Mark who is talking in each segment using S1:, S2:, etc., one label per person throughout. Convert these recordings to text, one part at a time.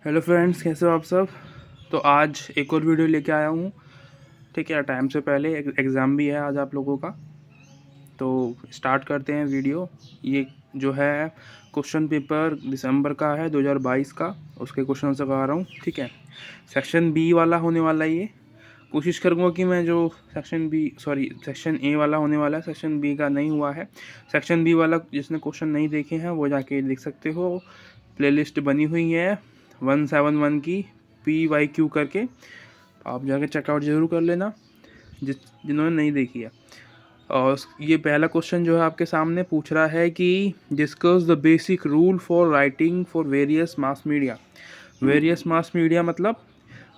S1: Hello friends, कैसे हो आप सब। तो आज एक और वीडियो लेके आया हूँ। ठीक है, टाइम से पहले एग्ज़ाम भी है आज आप लोगों का। तो स्टार्ट करते हैं वीडियो। ये जो है क्वेश्चन पेपर दिसंबर का है 2022 का, उसके क्वेश्चन से करा रहा हूँ। ठीक है, सेक्शन बी वाला होने वाला है ये। कोशिश करूँगा कि मैं जो सेक्शन ए वाला होने वाला है, सेक्शन बी का नहीं हुआ है। सेक्शन बी वाला जिसने क्वेश्चन नहीं देखे हैं वो जाके देख सकते हो। प्लेलिस्ट बनी हुई है 171 की PYQ करके, आप जाके चेकआउट ज़रूर कर लेना जिन्होंने नहीं देखी है। और ये पहला क्वेश्चन जो है आपके सामने पूछ रहा है कि discuss the basic rule for writing for various mass media. Various mass media मतलब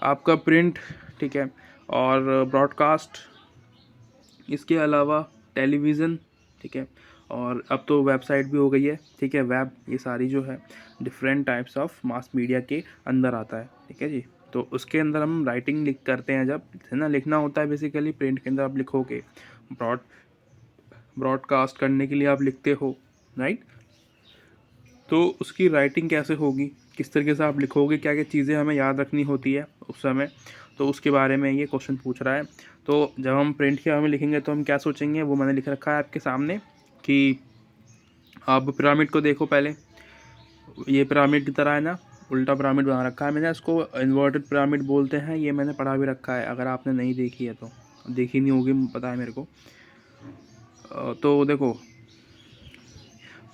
S1: आपका प्रिंट, ठीक है, और ब्रॉडकास्ट, इसके अलावा टेलीविज़न, ठीक है, और अब तो वेबसाइट भी हो गई है। ठीक है, वेब, ये सारी जो है different types of mass media के अंदर आता है। ठीक है जी। तो उसके अंदर हम राइटिंग लिख करते हैं, जब है ना, लिखना होता है बेसिकली। प्रिंट के अंदर आप लिखोगे, ब्रॉडकास्ट करने के लिए आप लिखते हो, राइट। तो उसकी राइटिंग कैसे होगी, किस तरीके से आप लिखोगे, क्या क्या चीज़ें हमें याद रखनी होती है उस समय, तो उसके बारे में ये क्वेश्चन पूछ रहा है। तो जब हम प्रिंट के बारे में लिखेंगे तो हम क्या सोचेंगे, वो मैंने लिख रखा है आपके सामने कि आप पिरामिड को देखो पहले। ये पिरामिड की तरह है ना, उल्टा पिरामिड बना रखा है मैंने, इसको इन्वर्टेड पिरामिड बोलते हैं। ये मैंने पढ़ा भी रखा है, अगर आपने नहीं देखी है तो। देखी नहीं होगी, पता है मेरे को। तो देखो,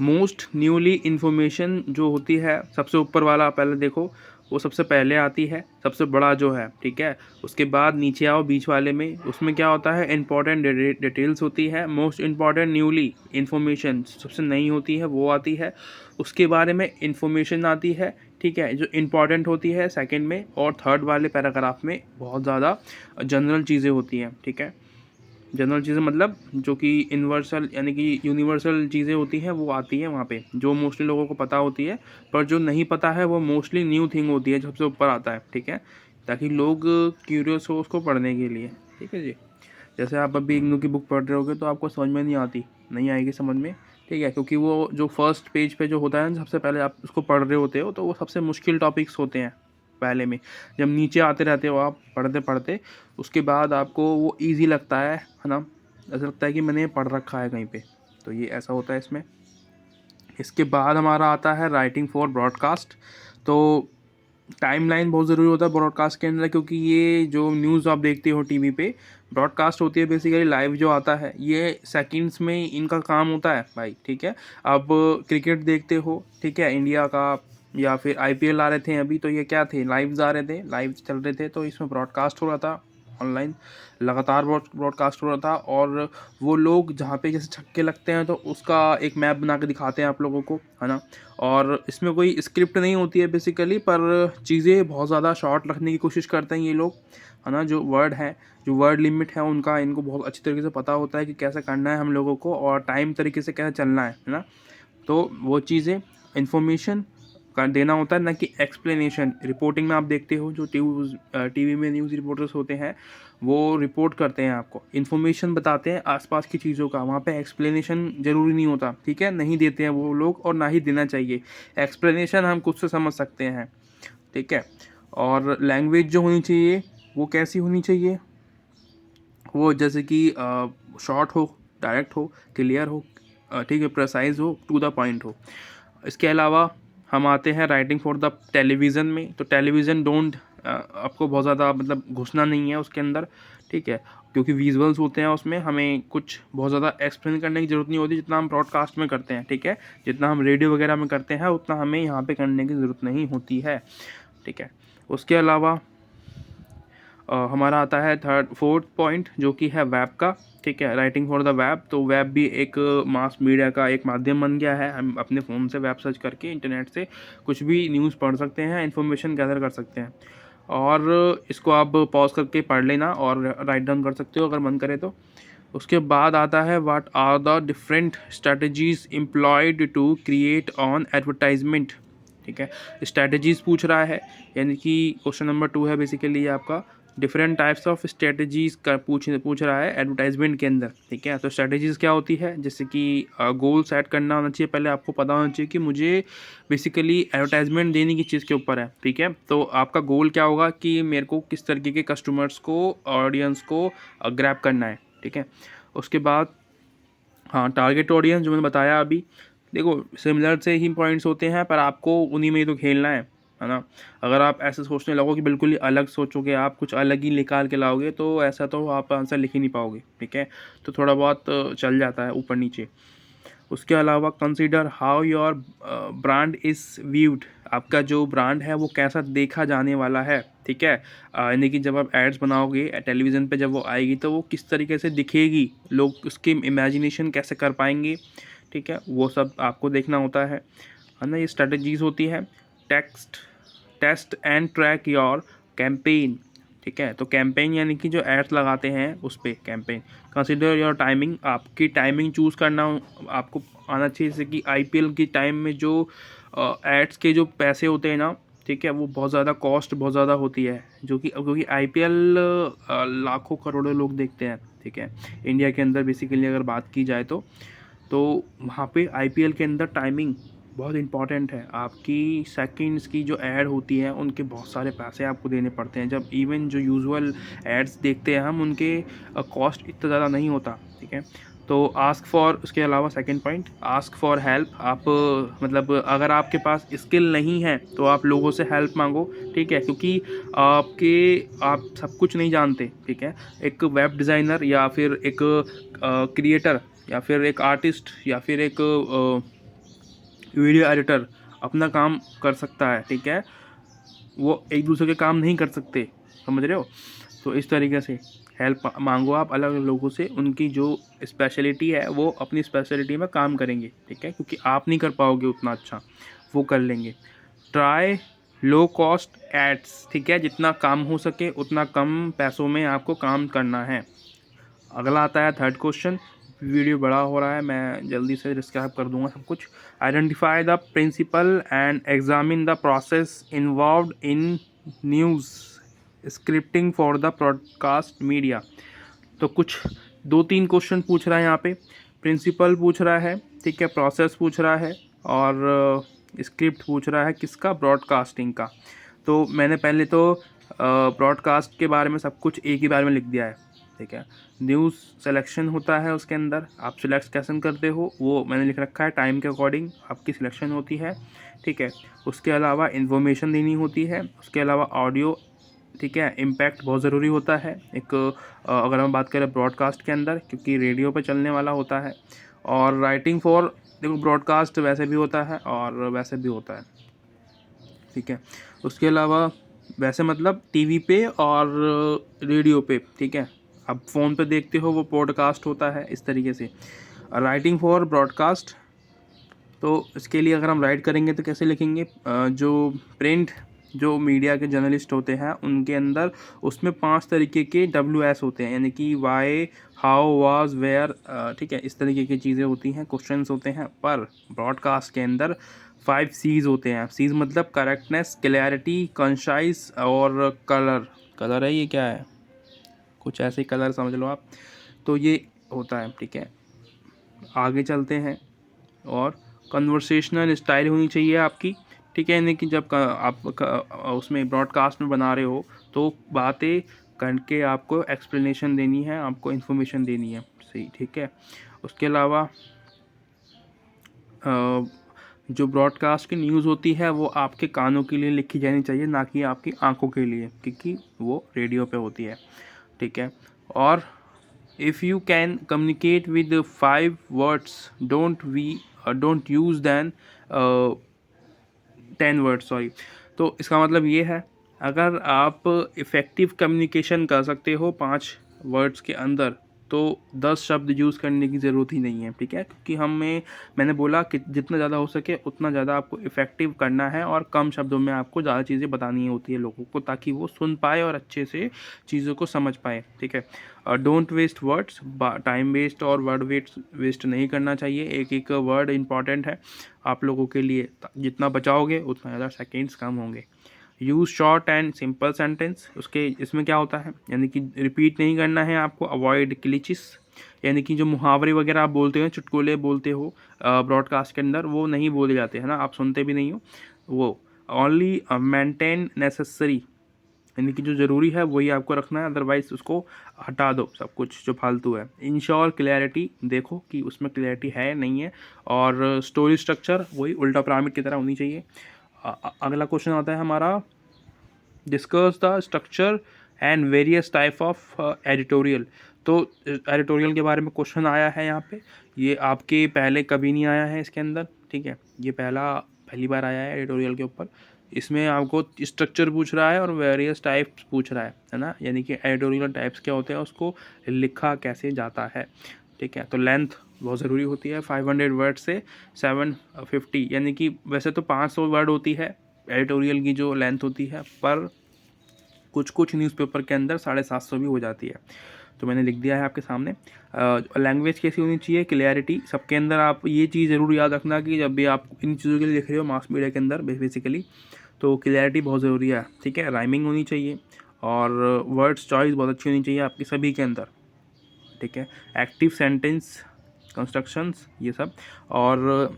S1: मोस्ट न्यूली इन्फॉर्मेशन जो होती है, सबसे ऊपर वाला पहले देखो, वो सबसे पहले आती है, सबसे बड़ा जो है। ठीक है, उसके बाद नीचे आओ बीच वाले में, उसमें क्या होता है, इंपॉर्टेंट डिटेल्स होती है। मोस्ट इंपॉर्टेंट न्यूली इन्फॉर्मेशन सबसे नई होती है, वो आती है, उसके बारे में इन्फॉर्मेशन आती है। ठीक है, जो इम्पॉर्टेंट होती है सेकंड में, और थर्ड वाले पैराग्राफ में बहुत ज़्यादा जनरल चीज़ें होती हैं। ठीक है, जनरल चीज़ें मतलब जो कि यूनिवर्सल, यानी कि यूनिवर्सल चीज़ें होती हैं, वो आती है वहाँ पे, जो मोस्टली लोगों को पता होती है। पर जो नहीं पता है वो मोस्टली न्यू थिंग होती है, जो सबसे ऊपर आता है। ठीक है, ताकि लोग क्यूरियस हो उसको पढ़ने के लिए। ठीक है जी। जैसे आप अभी इग्नू की बुक पढ़ रहे होगे तो आपको समझ में नहीं आएगी समझ में। ठीक है, क्योंकि वो जो फर्स्ट पेज पे जो होता है ना, सबसे पहले आप उसको पढ़ रहे होते हो, तो वो सबसे मुश्किल टॉपिक्स होते हैं पहले में। जब नीचे आते रहते हो आप पढ़ते पढ़ते, उसके बाद आपको वो इजी लगता है ना। ऐसा लगता है कि मैंने ये पढ़ रखा है कहीं पे। तो ये ऐसा होता है इसमें। इसके बाद हमारा आता है राइटिंग फॉर ब्रॉडकास्ट। तो टाइमलाइन बहुत ज़रूरी होता है ब्रॉडकास्ट के अंदर, क्योंकि ये जो न्यूज़ आप देखते हो टीवी पे ब्रॉडकास्ट होती है, बेसिकली लाइव जो आता है, ये सेकंड्स में इनका काम होता है भाई। ठीक है, अब क्रिकेट देखते हो, ठीक है, इंडिया का, या फिर IPL आ रहे थे अभी, तो ये क्या थे, लाइव आ रहे थे, लाइव चल रहे थे, तो इसमें ब्रॉडकास्ट हो रहा था ऑनलाइन, लगातार ब्रॉडकास्ट हो रहा था। और वो लोग जहाँ पे जैसे छक्के लगते हैं तो उसका एक मैप बना के दिखाते हैं आप लोगों को, है ना। और इसमें कोई स्क्रिप्ट नहीं होती है बेसिकली, पर चीज़ें बहुत ज़्यादा शॉर्ट रखने की कोशिश करते हैं ये लोग, है ना। जो वर्ड है, जो वर्ड लिमिट है उनका, इनको बहुत अच्छी तरीके से पता होता है कि कैसे करना है हम लोगों को, और टाइम तरीके से कैसे चलना है ना। तो वो चीज़ें, इन्फॉर्मेशन का देना होता है, ना कि एक्सप्लेनेशन। रिपोर्टिंग में आप देखते हो जो टीवी में न्यूज़ रिपोर्टर्स होते हैं, वो रिपोर्ट करते हैं, आपको इन्फॉर्मेशन बताते हैं आसपास की चीज़ों का। वहाँ पे एक्सप्लेनेशन ज़रूरी नहीं होता, ठीक है, नहीं देते हैं वो लोग, और ना ही देना चाहिए। एक्सप्लेनेशन हम खुद से समझ सकते हैं, ठीक है। और लैंग्वेज जो होनी चाहिए वो कैसी होनी चाहिए, वो जैसे कि शॉर्ट हो, डायरेक्ट हो, क्लियर हो, ठीक है, प्रेसाइज हो, टू द पॉइंट हो। इसके अलावा हम आते हैं राइटिंग फॉर द टेलीविज़न में। तो टेलीविज़न डोंट, आपको बहुत ज़्यादा मतलब घुसना नहीं है उसके अंदर, ठीक है, क्योंकि विजुअल्स होते हैं उसमें, हमें कुछ बहुत ज़्यादा एक्सप्लेन करने की ज़रूरत नहीं होती जितना हम ब्रॉडकास्ट में करते हैं। ठीक है, जितना हम रेडियो वगैरह में करते हैं उतना हमें यहाँ पे करने की ज़रूरत नहीं होती है। ठीक है, उसके अलावा हमारा आता है फोर्थ पॉइंट, जो कि है वेब का। ठीक है, राइटिंग फॉर द वेब। तो वेब भी एक मास मीडिया का एक माध्यम बन गया है। हम अपने फ़ोन से वेब सर्च करके इंटरनेट से कुछ भी न्यूज़ पढ़ सकते हैं, इन्फॉर्मेशन गैदर कर सकते हैं, और इसको आप पॉज करके पढ़ लेना और राइट डाउन कर सकते हो अगर मन करे तो। उसके बाद आता है what are the different strategies employed to create on advertisement. ठीक है, स्ट्रेटजीज पूछ रहा है, यानी कि क्वेश्चन नंबर 2 है बेसिकली ये आपका, डिफरेंट टाइप्स ऑफ स्ट्रेटजीज का पूछ रहा है एडवर्टाइजमेंट के अंदर, ठीक है। तो स्ट्रेटजीज क्या होती है, जैसे कि गोल सेट करना होना चाहिए, पहले आपको पता होना चाहिए कि मुझे बेसिकली एडवर्टाइजमेंट देने की चीज़ के ऊपर है, ठीक है। तो आपका गोल क्या होगा कि मेरे को किस तरीके के कस्टमर्स को, ऑडियंस को ग्रैब करना है, ठीक है। उसके बाद हाँ, टारगेट ऑडियंस जो मैंने बताया अभी, देखो सिमिलर से ही पॉइंट्स होते हैं, पर आपको उन्हीं में ही तो खेलना है ना। अगर आप ऐसे सोचने लगो कि बिल्कुल ही अलग सोचोगे, आप कुछ अलग ही निकाल के लाओगे, तो ऐसा तो आप आंसर लिख ही नहीं पाओगे, ठीक है। तो थोड़ा बहुत चल जाता है ऊपर नीचे। उसके अलावा consider how your brand is viewed, आपका जो ब्रांड है वो कैसा देखा जाने वाला है, ठीक है। यानी कि जब आप एड्स बनाओगे टेलीविज़न पे, जब वो आएगी तो वो किस तरीके से दिखेगी, लोग उसकी इमेजिनेशन कैसे कर पाएंगे, ठीक है। वो सब आपको देखना होता है ना। ये स्ट्रेटजीज होती है। Test and track your campaign, ठीक है। तो कैंपेन यानी कि जो एड्स लगाते हैं उस पर कैंपेन। कंसिडर योर टाइमिंग, आपकी टाइमिंग चूज़ करना आपको आना चाहिए, जैसे कि आईपीएल की टाइम में जो एड्स के जो पैसे होते हैं ना, ठीक है, वो बहुत ज़्यादा कॉस्ट बहुत ज़्यादा होती है, जो कि क्योंकि आईपीएल लाखों करोड़ों लोग देखते हैं, ठीक है। इंडिया के अंदर बेसिकली अगर बात की जाए तो वहाँ पे आईपीएल के अंदर टाइमिंग बहुत इंपॉर्टेंट है। आपकी सेकंड्स की जो ऐड होती है उनके बहुत सारे पैसे आपको देने पड़ते हैं, जब इवन जो यूजुअल एड्स देखते हैं हम, उनके कॉस्ट इतना ज़्यादा नहीं होता, ठीक है। तो आस्क फॉर, उसके अलावा second point, ask for help. आप मतलब अगर आपके पास स्किल नहीं है तो आप लोगों से हेल्प मांगो, ठीक है, क्योंकि आप सब कुछ नहीं जानते, ठीक है। एक वेब डिज़ाइनर या फिर एक क्रिएटर या फिर एक आर्टिस्ट या फिर एक वीडियो एडिटर अपना काम कर सकता है, ठीक है। वो एक दूसरे के काम नहीं कर सकते, समझ रहे हो। तो इस तरीके से हेल्प मांगो आप अलग अलग लोगों से, उनकी जो स्पेशलिटी है वो अपनी स्पेशलिटी में काम करेंगे, ठीक है, क्योंकि आप नहीं कर पाओगे उतना अच्छा, वो कर लेंगे। ट्राई लो कॉस्ट एड्स, ठीक है, जितना काम हो सके उतना कम पैसों में आपको काम करना है। अगला आता है थर्ड क्वेश्चन। वीडियो बड़ा हो रहा है, मैं जल्दी से डिस्क्राइब कर दूंगा सब कुछ। Identify the principle and examine the process involved in news scripting for the broadcast media. तो कुछ 2-3 क्वेश्चन पूछ रहा है यहाँ पे। प्रिंसिपल पूछ रहा है, ठीक है, प्रोसेस पूछ रहा है, और स्क्रिप्ट पूछ रहा है किसका, ब्रॉडकास्टिंग का। तो मैंने पहले तो ब्रॉडकास्ट के बारे में सब कुछ एक ही बारे में लिख दिया है, ठीक है। न्यूज़ सिलेक्शन होता है, उसके अंदर आप सिलेक्ट कैसे करते हो वो मैंने लिख रखा है, टाइम के अकॉर्डिंग आपकी सिलेक्शन होती है, ठीक है। उसके अलावा इन्फॉर्मेशन देनी होती है, उसके अलावा ऑडियो, ठीक है, इम्पैक्ट बहुत ज़रूरी होता है एक अगर हम बात करें ब्रॉडकास्ट के अंदर, क्योंकि रेडियो पे चलने वाला होता है। और राइटिंग फॉर, देखो ब्रॉडकास्ट वैसे भी होता है और वैसे भी होता है, ठीक है। उसके अलावा वैसे मतलब टीवी पे और रेडियो पे, ठीक है। अब फ़ोन पे देखते हो वो पॉडकास्ट होता है, इस तरीके से। राइटिंग फॉर ब्रॉडकास्ट, तो इसके लिए अगर हम राइट करेंगे तो कैसे लिखेंगे, जो प्रिंट जो मीडिया के जर्नलिस्ट होते हैं उनके अंदर उसमें 5 तरीके के WS होते हैं, यानी कि वाई, हाउ, वाज, वेयर, ठीक है, इस तरीके की चीज़ें होती हैं, क्वेश्चंस होते हैं। पर ब्रॉडकास्ट के अंदर 5 C's होते हैं। C's मतलब करेक्टनेस, क्लैरिटी, कंसाइज और कलर। कलर है ये, क्या है, कुछ ऐसे ही कलर समझ लो आप। तो ये होता है, ठीक है। आगे चलते हैं। और कन्वर्सेशनल स्टाइल होनी चाहिए आपकी, ठीक है, यानी कि जब आप उसमें ब्रॉडकास्ट में बना रहे हो तो बातें करके आपको एक्सप्लेनेशन देनी है, आपको इन्फॉर्मेशन देनी है, सही, ठीक है। उसके अलावा जो ब्रॉडकास्ट की न्यूज़ होती है वो आपके कानों के लिए लिखी जानी चाहिए, ना कि आपकी आंखों के लिए, क्योंकि वो रेडियो पे होती है, ठीक है। और if you can communicate with 5 words don't use than 10 words, sorry. तो इसका मतलब ये है, अगर आप इफ़ेक्टिव कम्युनिकेशन कर सकते हो 5 वर्ड्स के अंदर, तो 10 शब्द यूज़ करने की ज़रूरत ही नहीं है, ठीक है, क्योंकि मैंने बोला कि जितना ज़्यादा हो सके उतना ज़्यादा आपको इफ़ेक्टिव करना है, और कम शब्दों में आपको ज़्यादा चीज़ें बतानी होती है लोगों को, ताकि वो सुन पाए और अच्छे से चीज़ों को समझ पाए, ठीक है। Don't waste words, time waste और वर्ड वेस्ट नहीं करना चाहिए। एक एक वर्ड इंपॉर्टेंट है आप लोगों के लिए, जितना बचाओगे उतना ज़्यादा सेकेंड्स कम होंगे। Use short and simple sentence, उसके इसमें क्या होता है, यानी कि रिपीट नहीं करना है आपको। अवॉइड क्लिचेस, यानी कि जो मुहावरे वगैरह आप बोलते हो, चुटकुले बोलते हो ब्रॉडकास्ट के अंदर, वो नहीं बोले जाते हैं ना, आप सुनते भी नहीं हो वो। ओनली मेंटेन नेसेसरी, यानी कि जो ज़रूरी है वही आपको रखना है, अदरवाइज उसको हटा दो सब कुछ जो फालतू है। इंश्योर क्लैरिटी, देखो कि उसमें क्लैरिटी है नहीं है। और स्टोरी स्ट्रक्चर वही उल्टा पिरामिड की तरह होनी चाहिए। अगला क्वेश्चन आता है हमारा, discuss the structure and various type of editorial. तो एडिटोरियल के बारे में क्वेश्चन आया है यहाँ पे, ये आपके पहले कभी नहीं आया है इसके अंदर, ठीक है, ये पहली बार आया है एडिटोरियल के ऊपर। इसमें आपको स्ट्रक्चर पूछ रहा है और वेरियस टाइप्स पूछ रहा है ना, यानी कि एडिटोरियल टाइप्स क्या होते हैं, उसको लिखा कैसे जाता है, ठीक है। तो लेंथ बहुत ज़रूरी होती है, 500 वर्ड से 750, यानी कि वैसे तो 500 वर्ड होती है एडिटोरियल की जो लेंथ होती है, पर कुछ न्यूज़पेपर के अंदर 750 भी हो जाती है। तो मैंने लिख दिया है आपके सामने। लैंग्वेज कैसी होनी चाहिए, क्लियरिटी सबके अंदर। आप ये चीज़ ज़रूर याद रखना कि जब भी आप इन चीज़ों के लिए लिख रहे हो मास मीडिया के अंदर बेसिकली, तो क्लियरिटी बहुत ज़रूरी है, ठीक है। राइमिंग होनी चाहिए और वर्ड्स चॉइस बहुत अच्छी होनी चाहिए आपकी सभी के अंदर, ठीक है। एक्टिव सेंटेंस कंस्ट्रक्शंस ये सब, और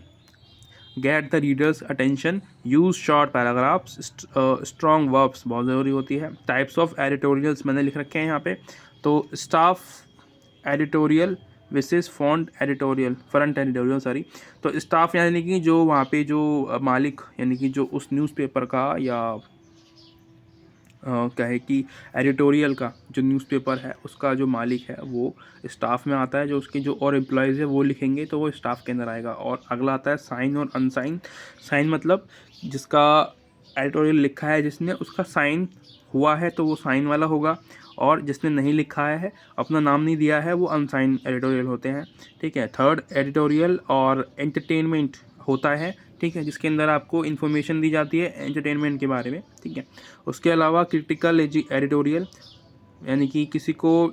S1: get the readers attention, use short paragraphs, strong verbs बहुत ज़रूरी होती है। टाइप्स ऑफ एडिटोरियल्स मैंने लिख रखे हैं यहाँ पे। तो स्टाफ एडिटोरियल विसेस फ्रंट एडिटोरियल सॉरी। तो स्टाफ यानी कि जो वहाँ पे जो मालिक, यानी कि जो उस न्यूज़पेपर का या कहे कि एडिटोरियल का जो न्यूज़पेपर है उसका जो मालिक है वो स्टाफ में आता है। जो उसके जो और एम्प्लॉयज़ है वो लिखेंगे तो वो स्टाफ के अंदर आएगा। और अगला आता है साइन और अनसाइन। साइन मतलब जिसका एडिटोरियल लिखा है जिसने, उसका साइन हुआ है तो वो साइन वाला होगा, और जिसने नहीं लिखा है, अपना नाम नहीं दिया है, वो अनसाइन एडिटोरियल होते हैं, ठीक है। थर्ड एडिटोरियल और एंटरटेनमेंट होता है, ठीक है, जिसके अंदर आपको इन्फॉर्मेशन दी जाती है एंटरटेनमेंट के बारे में, ठीक है। उसके अलावा क्रिटिकल एडिटोरियल, यानी कि किसी को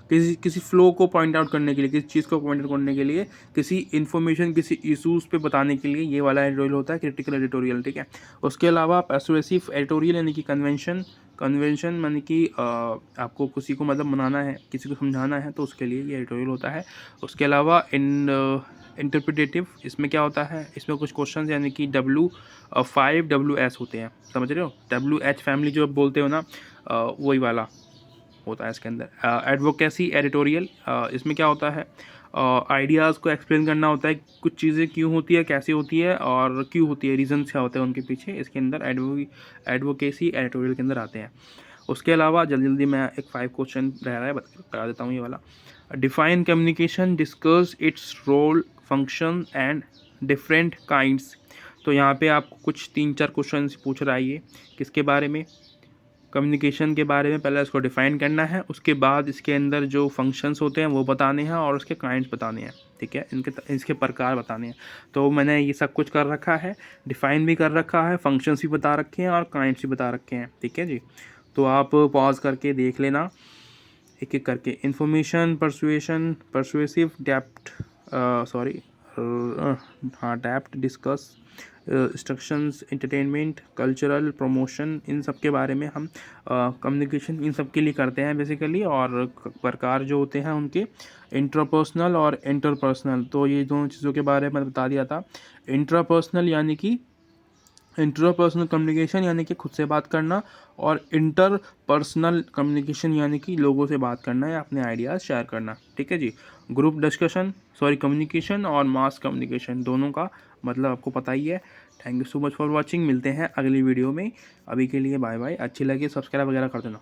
S1: किसी फ्लो को पॉइंट आउट करने के लिए, किसी चीज़ को पॉइंट आउट करने के लिए, किसी इन्फॉर्मेशन किसी इशूज़ पे बताने के लिए, ये वाला एडिटोरियल होता है क्रिटिकल एडिटोरियल, ठीक है। उसके अलावा पर्सुएसिव एडिटोरियल, यानी कि कन्वेंशन यानी कि आपको किसी को मतलब मनाना है, किसी को समझाना है, तो उसके लिए ये एडिटोरियल होता है। उसके अलावा इंटरप्रिटेटिव, इसमें क्या होता है, इसमें कुछ क्वेश्चन यानी कि W5 WS होते हैं, समझ रहे हो, WH फैमिली जो आप बोलते हो ना, वही वाला होता है इसके अंदर। एडवोकेसी एडिटोरियल, इसमें क्या होता है, आइडियाज़ को एक्सप्लेन करना होता है, कुछ चीज़ें क्यों होती है, कैसे होती है और क्यों होती है, रीजंस क्या होते हैं उनके पीछे, इसके अंदर एडवोकेसी एडिटोरियल के अंदर आते हैं। उसके अलावा जल्दी मैं एक 5 क्वेश्चन रह रहा है बता देता हूँ ये वाला। Define communication, discuss its role, function and different kinds. तो यहाँ पे आपको कुछ 3-4 क्वेश्चन पूछ रहा है ये, किसके बारे में, कम्युनिकेशन के बारे में। पहले इसको डिफ़ाइन करना है, उसके बाद इसके अंदर जो फंक्शंस होते हैं वो बताने हैं और उसके काइंड्स बताने हैं, ठीक है, इसके प्रकार बताने हैं। तो मैंने ये सब कुछ कर रखा है, डिफ़ाइन भी कर रखा है, फंक्शंस भी बता रखे हैं और काइंड्स भी बता रखे हैं, ठीक है जी। तो आप पॉज करके देख लेना एक एक करके। Information, persuasive, depth, discuss, instructions, entertainment, cultural, promotion, इन सब के बारे में हम कम्युनिकेशन इन सब के लिए करते हैं बेसिकली। और प्रकार जो होते हैं उनके इंट्रापर्सनल और इंटरपर्सनल, तो ये दोनों चीज़ों के बारे में बता दिया था। इंट्रापर्सनल यानी कि इंटरपर्सनल कम्युनिकेशन यानी कि खुद से बात करना, और इंटरपर्सनल कम्युनिकेशन यानी कि लोगों से बात करना या अपने आइडियाज़ शेयर करना, ठीक है जी। ग्रुप डिस्कशन कम्युनिकेशन और मास कम्युनिकेशन दोनों का मतलब आपको पता ही है। Thank you so much for watching, मिलते हैं अगली वीडियो में। अभी के लिए बाय बाय। अच्छी लगी सब्सक्राइब वगैरह कर देना।